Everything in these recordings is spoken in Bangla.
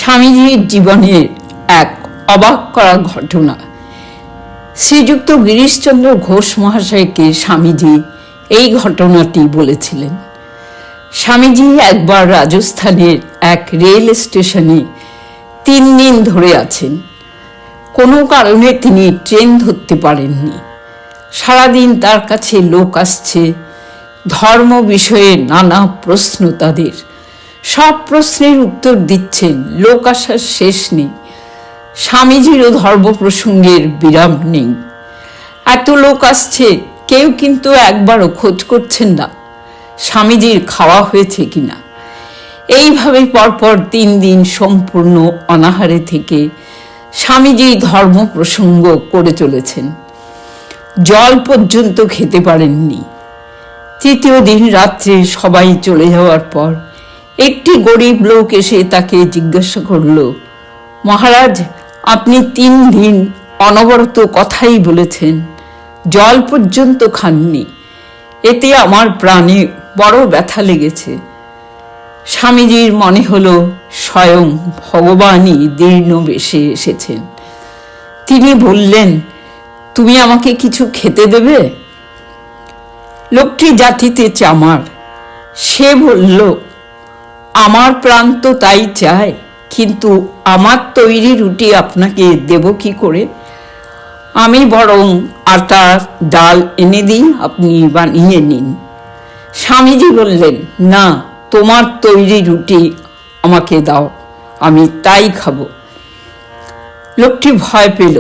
স্বামীজির জীবনের এক অবাক করা ঘটনা। শ্রীযুক্ত গিরিশচন্দ্র ঘোষ মহাশয়কে স্বামীজি এই ঘটনাটি বলেছিলেন। স্বামীজি একবার রাজস্থানের এক রেল স্টেশনে 3 দিন ধরে আছেন। কোনো কারণে তিনি ট্রেন ধরতে পারেননি। সারাদিন তার কাছে লোক আসছে, ধর্ম বিষয়ে নানা প্রশ্ন তাদের। সব প্রশ্নের উত্তর দিচ্ছেন, লোক আসার শেষ নেই। স্বামীজিরও ধর্ম প্রসঙ্গের বিরাম নেই। এত লোক আসছে, কেউ কিন্তু একবারও খোঁজ করছেন না স্বামীজির খাওয়া হয়েছে কিনা। এইভাবে পরপর 3 দিন সম্পূর্ণ অনাহারে থেকে স্বামীজি ধর্ম প্রসঙ্গ করে চলেছেন। জল পর্যন্ত খেতে পারেননি। 3য় দিন রাত্রে সবাই চলে যাওয়ার পর একটি গরিব লোক এসে তাকে জিজ্ঞাসা করল, মহারাজ, আপনি 3 দিন অনবরত কথাই বলেছেন, জল পর্যন্ত খাননি, এতে আমার প্রাণে বড় ব্যথা লেগেছে। স্বামীজির মনে হলো স্বয়ং ভগবানই দীর্ণ বেশে এসেছেন। তিনি বললেন, তুমি আমাকে কিছু খেতে দেবে? লোকটি জাতিতে চামার। সে বলল, আমার প্রাণ তো তাই চায়, কিন্তু আমার তৈরি রুটি আপনাকে দেব কি করে? আমি বরং আটা ডাল এনে দিই, আপনি বানিয়ে নিন। স্বামীজি বললেন, না, তোমার তৈরি রুটি আমাকে দাও, আমি তাই খাবো। লোকটি ভয় পেল।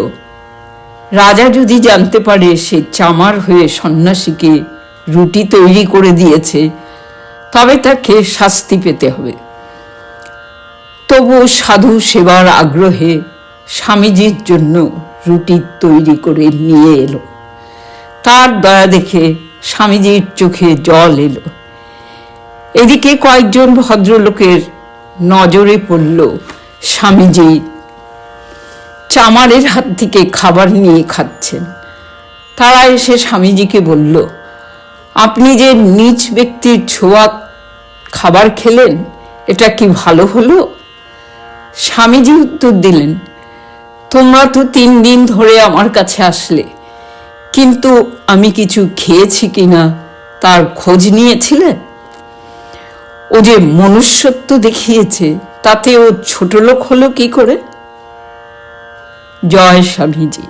রাজা যদি জানতে পারে সে চামার হয়ে সন্ন্যাসীকে রুটি তৈরি করে দিয়েছে, তবে তাকে শাস্তি পেতে হবে। তবু সাধু সেবার আগ্রহে স্বামীজির জন্য রুটি তৈরি করে নিয়ে এলো। তার দয়া দেখে স্বামীজির চোখে জল এলো। এদিকে কয়েকজন ভদ্রলোকের নজরে পড়ল স্বামীজি চামারের হাত থেকে খাবার নিয়ে খাচ্ছেন। তারা এসে স্বামীজিকে বলল, আপনি যে নীচ ব্যক্তির ছোঁয়া খাবার খেলেন, এটা কি ভালো হলো? স্বামীজি উত্তর দিলেন, তোমরা তো 3 দিন ধরে আমার কাছে আসলে, কিন্তু আমি কিছু খেয়েছি কিনা তার খোঁজ নিয়েছিলে? ও যে মনুষ্যত্ব দেখিয়েছে, তাতে ও ছোট লোক হলো কি করে? জয় স্বামীজি।